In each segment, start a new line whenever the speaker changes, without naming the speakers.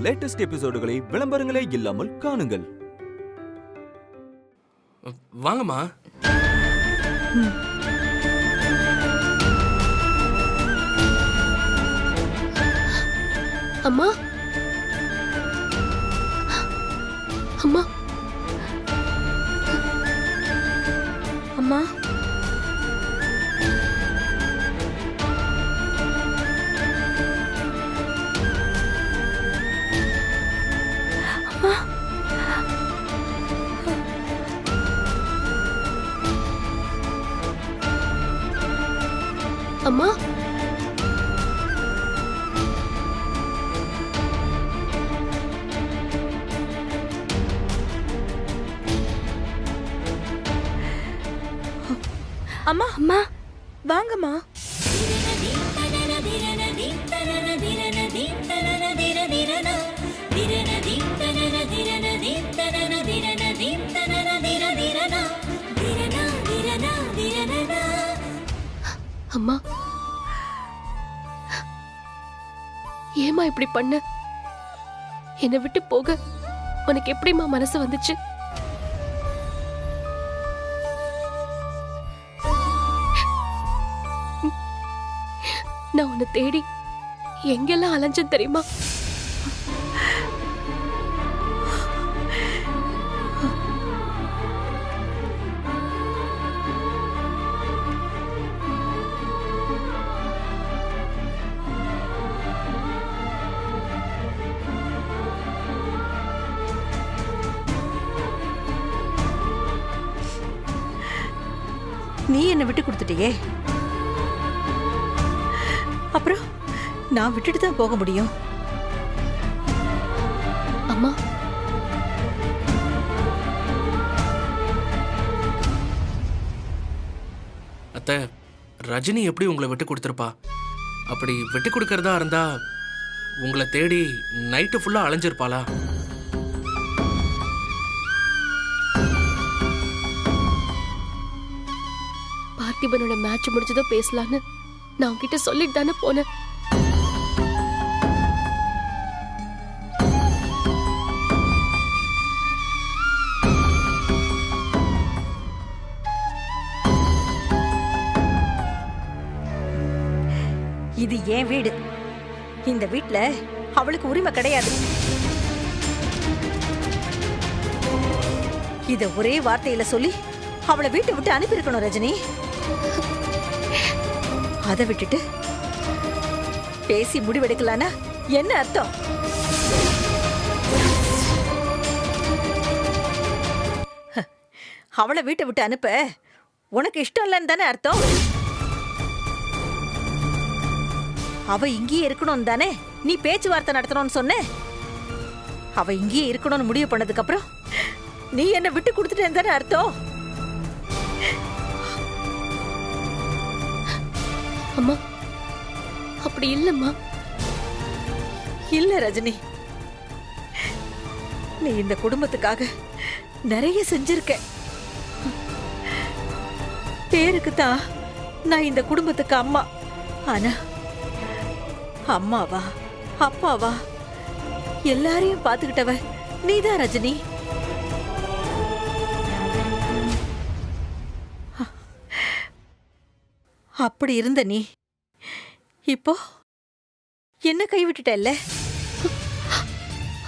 Latest எபிசோடுகளை விளம்பரங்களே இல்லாமல் காணுங்கள்.
வாங்கம்மா.
அம்மா அம்மா அம்மா அம்மா
அம்மா அம்மா வாங்கம்மா.
அம்மா ஏமா இப்படி பண்ண? என்னை விட்டு போக உனக்கு எப்படிமா மனசு வந்துச்சு? நான் உன்னை தேடி எங்கெல்லாம் அலைஞ்சேன் தெரியுமா?
நீ என்ன விட்டு கொடுத்துட்டியே, அப்புறம் நான் விட்டுட்டு தான் போக முடியும்.
அம்மா
அத்தை, ரஜினி எப்படி உங்களை விட்டு கொடுத்துருப்பா? அப்படி விட்டு கொடுக்கறதா இருந்தா உங்களை தேடி நைட்டு ஃபுல்லா அலைஞ்சிருப்பாளா?
பார்த்திபனோட மேட்ச் முடிஞ்சதோ பேசலான்னு நான் உன்கிட்ட சொல்லிட்டு தானே போனேன்.
இது ஏன் வீடு. இந்த வீட்ல அவளுக்கு உரிமை கிடையாது. இத ஒரே வார்த்தையில சொல்லி அவளை வீட்டை விட்டு அனுப்பியிருக்கணும் ரஜினி. அதை விட்டுட்டு பேசி முடிவெடுக்கலான்னா என்ன அர்த்தம்? அவளை வீட்டை விட்டு அனுப்ப உனக்கு இஷ்டம் இல்லைன்னு தானே அர்த்தம்? அவ இங்கேயே இருக்கணும் தானே நீ பேச்சுவார்த்தை நடத்தணும்னு சொன்ன. அவ இங்கேயே இருக்கணும்னு முடிவு பண்ணதுக்கு அப்புறம் நீ என்ன விட்டு கொடுத்துட்டேன்னு தானே அர்த்தம்?
அம்மா அப்படி இல்லம்மா.
இல்ல ரஜினி, நீ இந்த குடும்பத்துக்காக நிறைய செஞ்சிருக்க. பேருக்கு தான் நான் இந்த குடும்பத்துக்கு அம்மா. ஆனா அம்மாவா அப்பாவா எல்லாரையும் பாத்துக்கிட்டவ நீதான் ரஜினி. அப்படி இருந்த நீ இப்போ என்ன கைவிட்டுட்டல்ல?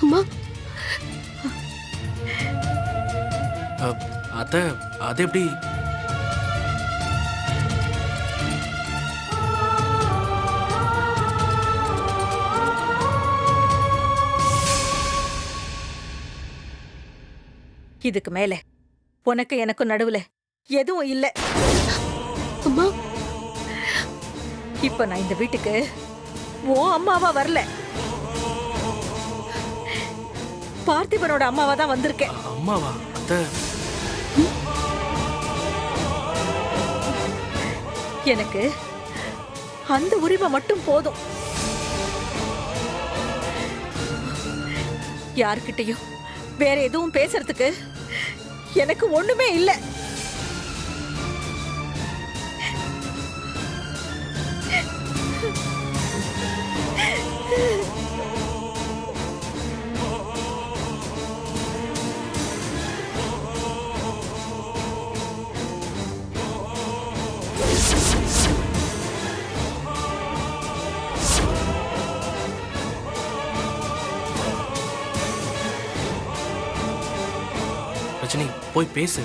அம்மா
அத்தை, அது எப்படி?
இதுக்கு மேல உனக்கு எனக்கும் நடுவுல எதுவும் இல்ல.
அம்மா
இப்ப நான் இந்த வீட்டுக்கு ஓ அம்மாவா வரல, பார்த்திபனோட அம்மாவா தான் வந்திருக்கேன்.
அம்மாவா? அத்தை,
எனக்கு அந்த உரிமை மட்டும் போதும். யார்கிட்டயும் வேற எதுவும் பேசுறதுக்கு எனக்கு ஒண்ணுமே இல்ல.
ரஜினி போய் பேசு.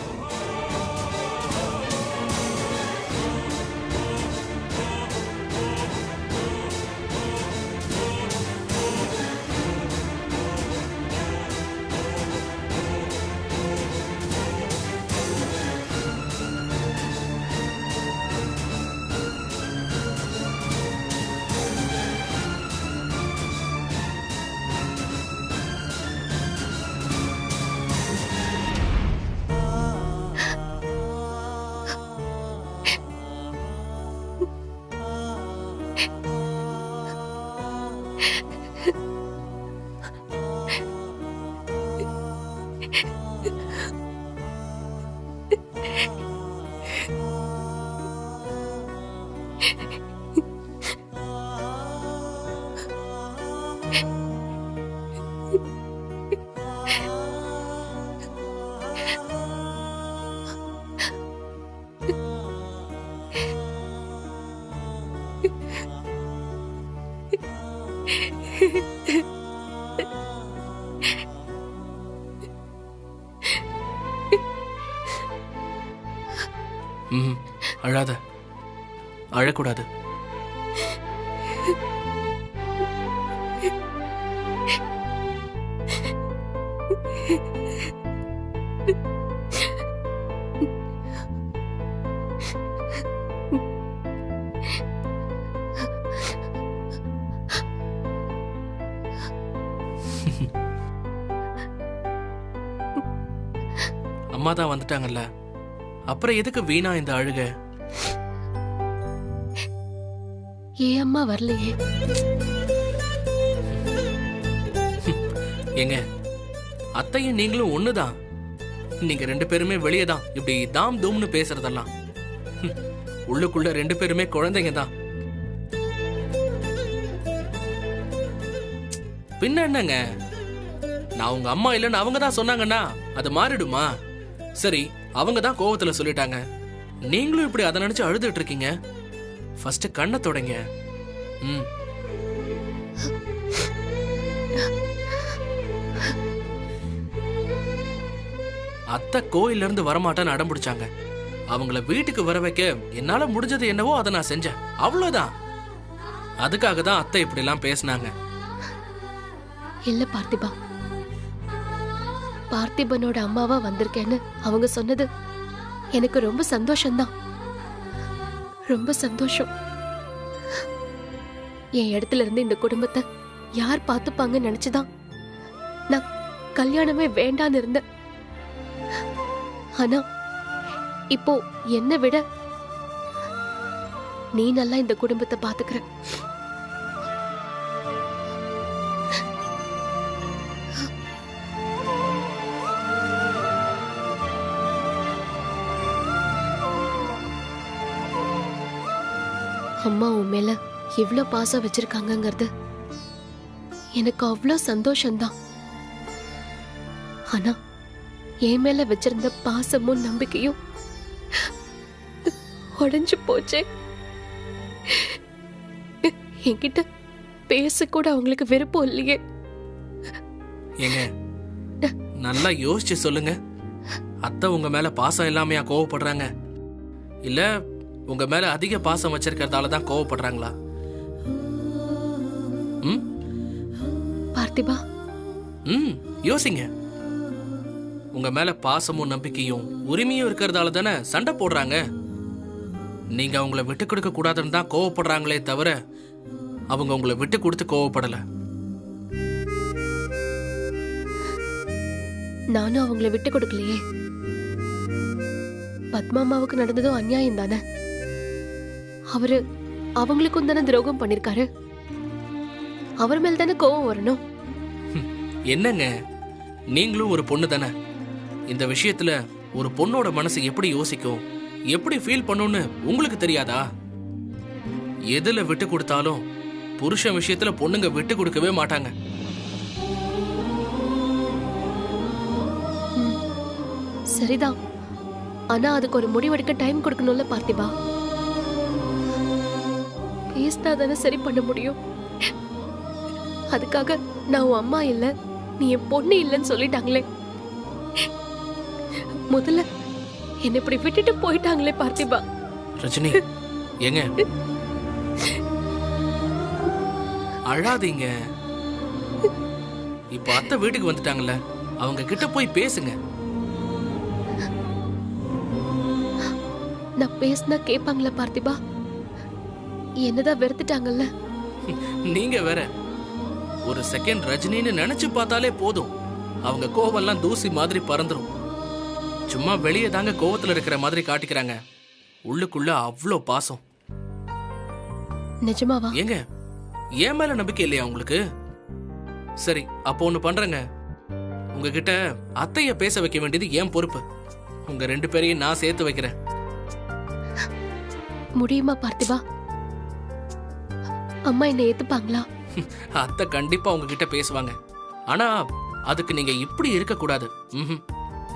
அழாத, அழக்கூடாது. அம்மா தான் வந்துட்டாங்கல்ல, அப்புறம் எதுக்கு வீணா இந்த அழுக?
ஏன் அம்மா வரலையே?
ஏங்க, அத்தையும் நீங்களும் ஒண்ணுதான். நீங்க 2 பேருமே வெளியே தான் இப்படி தாம் தூம்னு பேசுறதெல்லாம். உள்ளுக்குள்ள 2 பேருமே குழந்தைங்க தான். பின்ன என்னங்க, நான் உங்க அம்மா இல்லைன்னு அவங்க தான் சொன்னாங்கன்னா அது மாறிடுமா? சரி, அவங்க தான் கோவத்துல சொல்லிட்டாங்க, நீங்களும் இப்படி அதை நினைச்சு அழுதுட்டு இருக்கீங்க. ஃபர்ஸ்ட் கண்ணை தொடங்க. அத்தை கோயில்ல இருந்து வரமாட்டேன்னு அடம் பிடிச்சாங்க. அவங்கள வீட்டுக்கு வர வைக்க என்னால முடிஞ்சது என்னவோ அதை நான் செஞ்சேன், அவ்வளவுதான். அதுக்காக தான் அத்தை இப்படி எல்லாம் பேசினாங்க.
இல்ல பார்த்திபா, பார்த்திபனோட அம்மாவா வந்திருக்கேன்னு அவங்க சொன்னது எனக்கு ரொம்ப சந்தோஷம்தான். ரொம்ப சந்தோஷம். என் இடத்துல இருந்து இந்த குடும்பத்தை யார் பார்த்துப்பாங்கன்னு நினைச்சுதான் நான் கல்யாணமே வேண்டான்னு இருந்தேன். ஆனா இப்போ என்னை விட நீ நல்லா இந்த குடும்பத்தை பாத்துக்கிற. அம்மா உன் மேல எவ்வளவு பாசம் வச்சிருக்காங்கங்கிறது எனக்கு அவ்வளோ சந்தோஷம்தான். ஆனா என் மேல வச்சிருந்த பாசமும் நம்பிக்கையும் உடைஞ்சு போச்சே. என்கிட்ட பேச கூட அவங்களுக்கு விருப்பம் இல்லையே.
ஏங்க, நல்லா யோசிச்சு சொல்லுங்க. அத்தை உங்க மேல பாசம் இல்லாமையா கோவப்படுறாங்க? இல்ல உங்க மேல அதிக பாசம் வச்சிருக்கிறதால தான் கோவப்படுறாங்களா?
பார்த்திபா,
யோசிங்க. உங்க மேல பாசமும் நம்பிக்கையும் உரிமையும் இருக்கிறதால தானே சண்டை போடுறாங்க. நீங்க அவங்கள விட்டு கொடுக்க கூடாதுன்னு தான் கோவப்படுறாங்களே தவிர அவங்க உங்களை விட்டு கொடுத்து கோவப்படல.
நானும் அவங்கள விட்டு கொடுக்கலையே. பத்மாமாவுக்கு நடந்ததும் அநியாயம் தானே. அவரு அவங்களுக்கும் தானே துரோகம் பண்ணிருக்காரு. அவர் மேல் தானே கோவம் வரணும்.
என்னங்க, நீங்களும் ஒரு பொண்ணு தானே. இந்த விஷயத்துல ஒரு பொண்ணோட மனசு எப்படி யோசிக்கும், எப்படி ஃபீல் பண்ணும்னு உங்களுக்கு தெரியாதா? எதுல விட்டு கொடுத்தாலும் புருஷன் விஷயத்துல பொண்ணுங்க விட்டு கொடுக்கவே மாட்டாங்க.
சரிதான், ஆனா அதுக்கு ஒரு முடிவெடுக்க டைம் கொடுக்கணும்ல பார்த்திபா. பேசினா தானே சரி பண்ண முடியும். அதுக்காக நான் உன் அம்மா இல்ல, நீ என் பொண்ணு இல்லைன்னு சொல்லிட்டாங்களே. முதல்ல என்ன இப்படி விட்டுட்டு போயிட்டாங்களே பார்த்திபா.
ரஜினி ஏங்க அழாதீங்க. இப்ப அத்தை வீட்டுக்கு வந்துட்டாங்கல்ல, அவங்க கிட்ட போய் பேசுங்க.
நான் பேசினா கேட்பாங்களா பார்த்திபா? என்னதான் வெறுத்துட்டாங்கல்ல.
நீங்க வேற ஒரு செகண்ட் ரஜினின்னு நினைச்சு பார்த்தாலே போதும், அவங்க கோவம்லாம் தூசி மாதிரி பறந்துரும். சும்மா வெளியே தாங்க கோவத்துல இருக்கிற மாதிரி காட்டிக்கிறாங்க, உள்ளுக்குள்ள அவ்வளோ பாசம்.
நிஜமாவா?
ஏங்க ஏன் மேல நம்பிக்கை இல்லையா உங்களுக்கு? சரி, அப்போ ஒண்ணு பண்றேங்க. உங்ககிட்ட அத்தைய பேச வைக்க வேண்டியது ஏன் பொறுப்பு. உங்க 2 பேரையும் நான் சேர்த்து வைக்கிறேன்.
முடியுமா பார்த்திபா? அம்மா என்ன ஏத்துப்பாங்களா?
அத்தை கண்டிப்பா உங்ககிட்ட பேசுவாங்க. ஆனா அதுக்கு நீங்க இப்படி இருக்க கூடாது.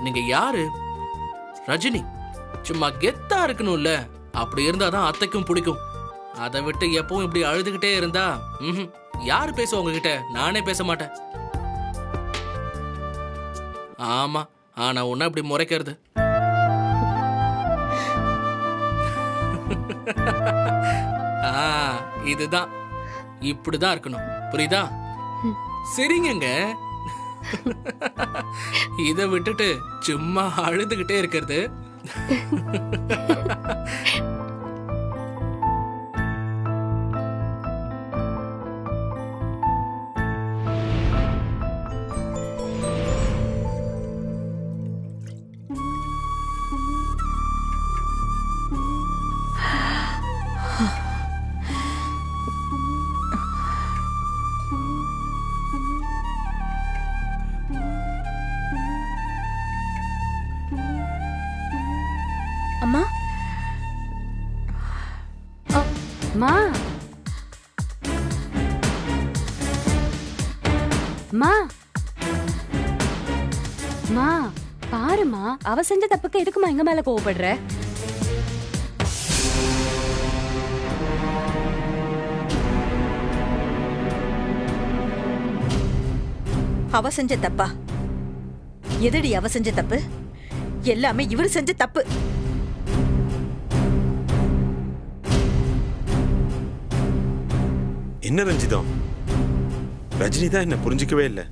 நீங்க யாரு? ரஜினி. சும்மா கெத்தா இருக்கணும்ல, அப்படி இருந்தாதான் அத்தைக்கும் பிடிக்கும். அதை விட்டு எப்பவும் இப்படி அழுதுகிட்டே இருந்தா யாரு பேசுவா உங்ககிட்ட? நானே பேச மாட்டேன். ஆமா, ஆனா உன்ன இப்படி முறைக்கிறது. இதுதான், இப்படிதான் இருக்கணும், புரியுதா? சரிங்க. இத விட்டுட்டு சும்மா அழுதுகிட்டே இருக்கிறது.
அம்மா, மா மா மா பாருமா, அவ செஞ்ச தப்புக்கு எதுக்குமா எங்க மேல கோவப்படுற?
அவ செஞ்ச தப்பா? எதடி அவ செஞ்ச தப்பு? எல்லாமே இவரு செஞ்ச தப்பு.
என்ன ரஞ்சிதம், ரஜினி தான் என்ன புரிஞ்சிக்கவே இல்லை.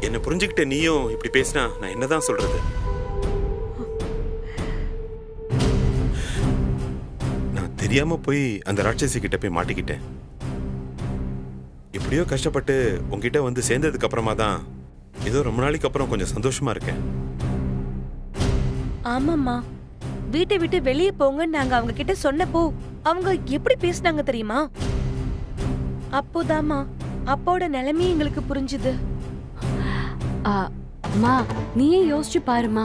என்ன புரிஞ்சுக்கிட்ட நீயும் இப்படி பேசினா நான் என்னதான் சொல்றது? நான் தெரியாம போய் அந்த ராட்சசி கிட்ட போய் மாட்டிக்கிட்டேன். எப்படியோ கஷ்டப்பட்டு உங்ககிட்ட வந்து சேர்ந்ததுக்கு அப்புறமா தான் ஏதோ ரொம்ப நாளைக்கு அப்புறம் கொஞ்சம் சந்தோஷமா இருக்கேன்.
ஆமாம்மா, வீட்டை விட்டு வெளியே போங்கன்னு நாங்க அவங்க கிட்ட சொன்னப்போ அவங்க எப்படி பேசினாங்க தெரியுமா? அப்போதாம்மா அப்போட நிலைமையே எங்களுக்கு புரிஞ்சுது.
அம்மா, நீயே யோசிச்சு பாருமா.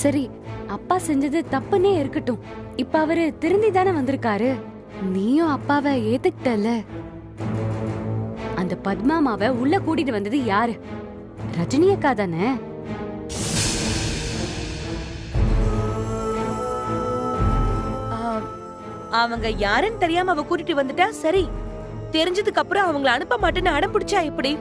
சரி, அப்பா செஞ்சது தப்புன்னே இருக்கட்டும், இப்ப அவரு திருந்தி தானே வந்திருக்காரு. நீயும் அப்பாவை ஏத்துக்கிட்டல. அந்த பத்மாமாவை உள்ள கூட்டிட்டு வந்தது யாரு? ரஜினி அக்கா தானே.
அவங்க யாருன்னு தெரியாம அவ கூட்டிட்டு வந்துட்டா சரி, தெரிஞ்சதுக்கு அப்புறம் அவங்கள அனுப்ப மாட்டேன்னு அடம் பிடிச்சா எப்படி?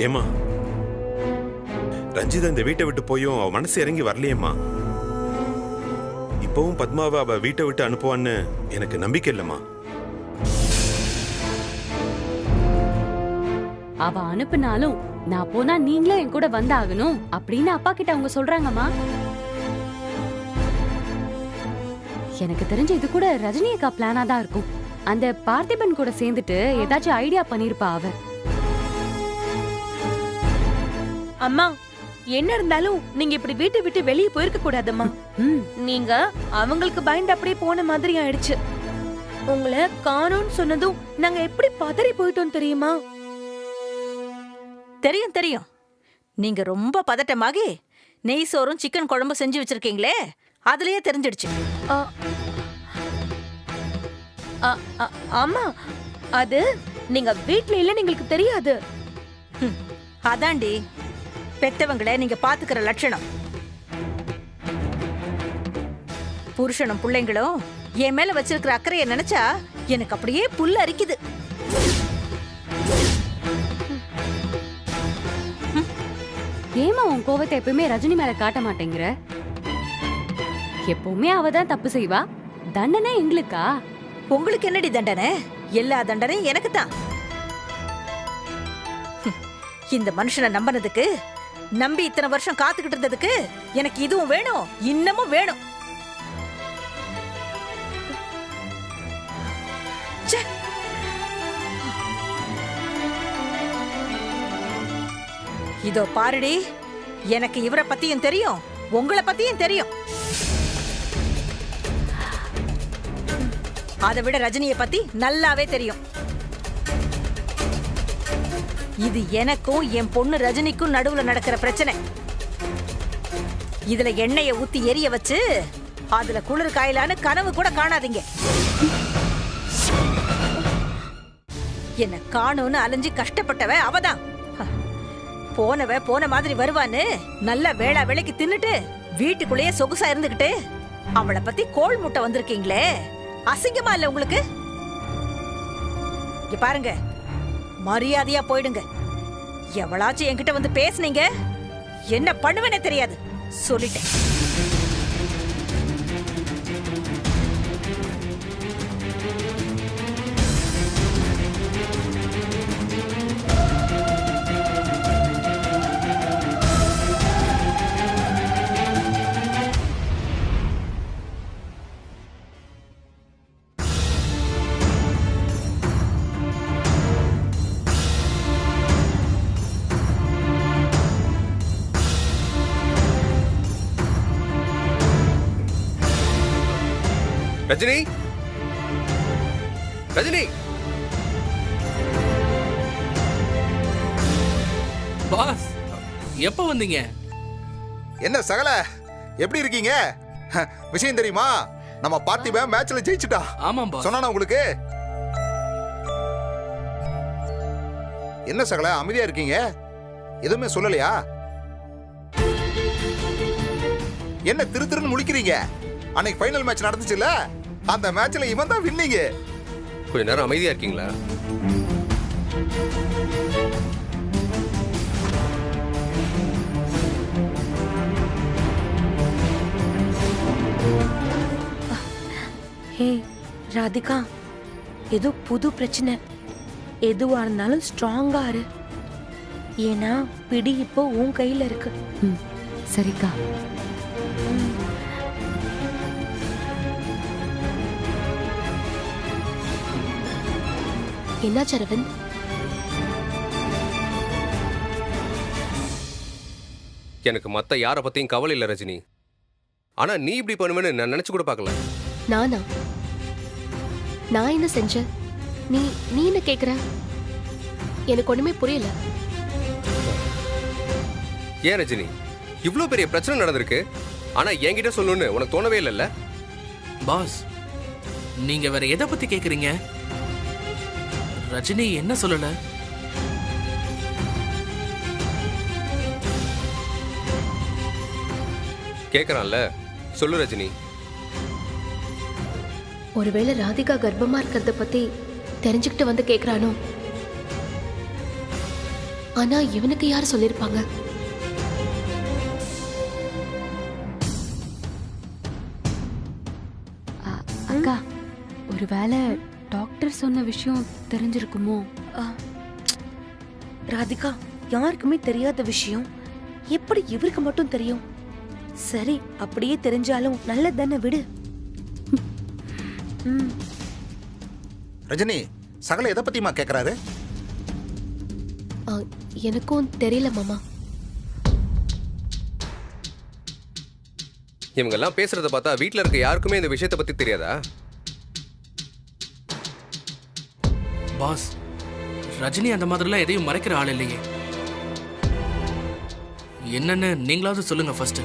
ஏமா, ரஞ்சிதா இந்த வீட்டை விட்டு போயும் அவ மனசு இறங்கி வரலையேம்மா. இப்பவும் பத்மாவை அவ வீட்டை விட்டு அனுப்புவான்னு எனக்கு நம்பிக்கை இல்லம்மா.
அவ அனுப்புனாலும் நான் போனா நீங்களே என் கூட வந்தாகணும் அப்படின்னு அப்பா கிட்ட அவங்க சொல்றாங்கம்மா. எனக்கு தெரிஞ்ச இது கூட ரஜினி அக்கா பிளானா தான் இருக்கும். அந்த பார்த்திபன் கூட சேர்ந்துட்டு ஏதாச்சும் ஐடியா பண்ணிருப்பா அவ.
அம்மா, என்ன இருந்தாலும் நீங்க இப்படி வீட்டை விட்டு வெளியே போயிருக்க கூடாதம்மா. நீங்க அவங்களுக்கு பயந்து அப்படியே போன மாதிரி ஆயிடுச்சு. உங்களை காணோம்னு சொன்னதும் நாங்க எப்படி பதறி போயிட்டோம் தெரியுமா?
தெரியும் தெரியும், நீங்க ரொம்ப பதட்டமாகி நெய் சோறும் சிக்கன் குழம்பு செஞ்சு வச்சிருக்கீங்களே, அதுலயே தெரிஞ்சிடுச்சு.
ஆமா, அது நீங்க வீட்ல இல்லன்னு எங்களுக்கு தெரியாது.
அதாண்டி பெத்தவங்களை நீங்க பாத்துக்கிற லட்சணம். புருஷனும் பிள்ளைங்களும் என் மேல வச்சிருக்கிற அக்கறையை நினைச்சா எனக்கு அப்படியே புல்ல அரிக்குது.
ஏமா உன் கோவத்தை எப்பவுமே ரஜினி மேல காட்ட மாட்டேங்கிற? எப்பவுமே அவ தான் தப்பு செய்வா, தண்டனை எங்களுக்கா?
உங்களுக்கு என்னடி தண்டனை? எல்லா தண்டனையும் எனக்கு தான். இந்த மனுஷனை நம்பினதுக்கு, நம்பி இத்தனை வருஷம் காத்துக்கிட்டு இருந்ததுக்கு எனக்கு இதுவும் வேணும், இன்னமும் வேணும். ச்சே. இதோ பாருடி, எனக்கு இவரை பத்தியும் தெரியும், உங்களை பத்தியும் தெரியும். அதை விட ரஜினியை பத்தி நல்லாவே தெரியும். இது எனக்கும் என் பொண்ணு ரஜினிக்கும் நடுவுல நடக்கிற பிரச்சனை. இதுல எண்ணெயை ஊத்தி எரிய வச்சு அதுல குளிர் காயலான்னு கனவு கூட காணாதீங்க. என்ன காணும்னு அலைஞ்சு கஷ்டப்பட்டவ அவதான். போனவ போன மாதிரி வருவான்னு நல்ல வேளா வேலைக்கு தின்னுட்டு வீட்டுக்குள்ளேயே சொகுசா இருந்துகிட்டு அவளை பத்தி கோல் முட்டை வந்திருக்கீங்களே, அசிங்கமா இல்ல உங்களுக்கு? இங்க பாருங்க, மரியாதையா போயிடுங்க. எவளாச்சும் என்கிட்ட வந்து பேசுனீங்க, என்ன பண்ணுவேனே தெரியாது, சொல்லிட்டேன்.
ரஜினி, ரஜினி.
பாஸ், எப்ப வந்தீங்க?
என்ன சகல, எப்படி இருக்கீங்க? விஷயம் தெரியுமா? நம்ம பார்த்திபன் மேட்ச்ல ஜெயிச்சுட்டா.
ஆமாம் பாஸ்.
சொன்னானா உங்களுக்கு? என்ன சகல அமைதியா இருக்கீங்க? எதுவுமே சொல்லலையா? என்ன திரு திருன்னு முழிக்கிறீங்க? அன்னைக்கு ஃபைனல் மேட்ச் நடந்துச்சுல, அந்த மேட்ச்ல இவன் தான் வின்னிங்.
கொஞ்ச நேரம் அமைதியா இருக்கீங்களா?
ஹே ராதிகா, ஏதோ புது பிரச்சனை. எதுவா இருந்தாலும் ஸ்ட்ராங்கா இரு, ஏன்னா பிடி இப்போ உன் கையில இருக்கு.
சரிக்கா.
என்னாச்சு அரவிந்த்?
எனக்கு மத்த யார பத்தியும் கவலை இல்ல ரஜினி. ஆனா நீ இப்படி பண்ணுவேன்னு நான் நினைச்சு கூட பார்க்கல.
நானா? நான் என்ன செஞ்சேன்? நீ நீ என்ன கேக்குற? எனக்கு ஒண்ணுமே புரியல.
ஏன் ரஜினி, இவ்ளோ பெரிய பிரச்சனை நடந்திருக்கு, ஆனா என்கிட்ட சொல்லணும்னு உனக்கு தோணவே இல்லைல்ல?
பாஸ், நீங்க வேற எதை பத்தி கேக்குறீங்க? ரஜினி என்ன சொல்லல?
கேக்குறான்ல, சொல்லு ரஜினி.
ஒருவேளை ராதிகா கர்ப்பமா இருக்கிறத பத்தி தெரிஞ்சுக்கிட்டு வந்து கேக்குறானோ? ஆனா இவனுக்கு யார் சொல்லிருப்பாங்க?
அக்கா, ஒருவேளை டாக்டர் சொன்ன விஷயம் தெரிஞ்சிருக்குமோ?
ராதிகா, யாருக்குமே தெரியாத விஷயம் எப்படி இவருக்கு மட்டும் தெரியும்? சரி, அப்படியே தெரிஞ்சாலும் நல்லதானே, விடு.
ரஜினி, சகல எதை பத்திமா கேக்குறாரு?
எனக்கும் தெரியல மாமா.
இவங்க எல்லாம் பேசுறத பார்த்தா வீட்ல இருக்க யாருக்குமே இந்த விஷயத்தை பத்தி தெரியாதா?
பாஸ், ரஜினி அந்த மாதிரிலாம் எதையும் மறைக்கிற ஆள் இல்லையே. என்னன்னு நீங்களாவது சொல்லுங்க ஃபர்ஸ்ட்.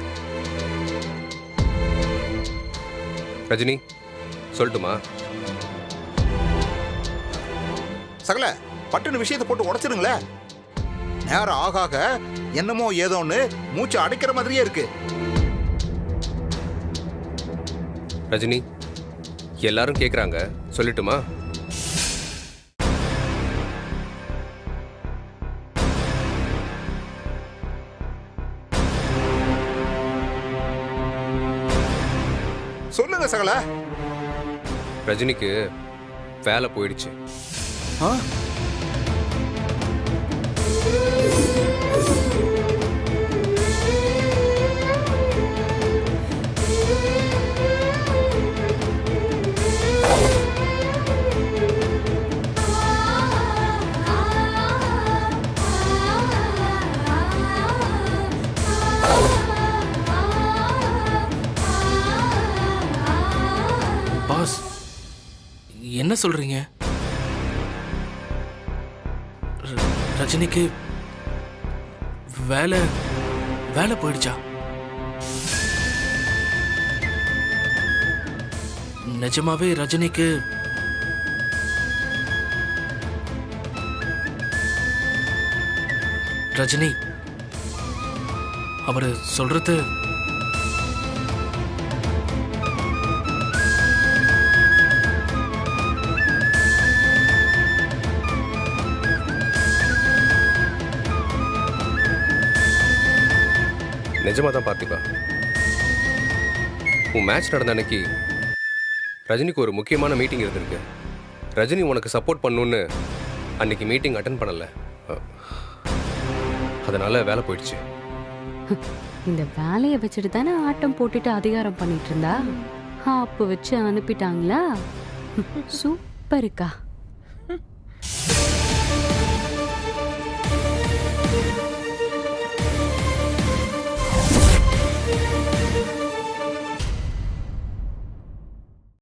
ரஜினி, சொல்லட்டுமா?
சகல, பட்டுன்னு விஷயத்தை போட்டு உடைச்சிருங்களே. நேரம் ஆக ஆக என்னமோ ஏதோன்னு மூச்சு அடைக்கிற மாதிரியே இருக்கு.
ரஜினி, எல்லாரும் கேக்குறாங்க, சொல்லட்டுமா?
சொல்லுங்க சகல.
ரஜினிக்கு வேலை போயிடுச்சு.
ஆ?
பாஸ், என்ன சொல்றீங்க? ரஜினிக்கு வேலை வேலை போயிடுச்சா? நிஜமாவே ரஜினிக்கு ரஜினி அவரு சொல்றது
நிஜமா தான் பார்த்திபா. உன் மேட்ச் நடந்த அன்னைக்கு ரஜினிக்கு ஒரு முக்கியமான மீட்டிங் இருந்திருக்கு. ரஜினி உனக்கு சப்போர்ட் பண்ணுன்னு அன்னைக்கு மீட்டிங் அட்டன் பண்ணல. அதனால வேலை போயிடுச்சு.
இந்த வேலையை வச்சுட்டு தானே ஆட்டம் போட்டுட்டு அதிகாரம் பண்ணிட்டு இருந்தா. அப்ப வச்சு அனுப்பிட்டாங்களா? சூப்பருக்கா.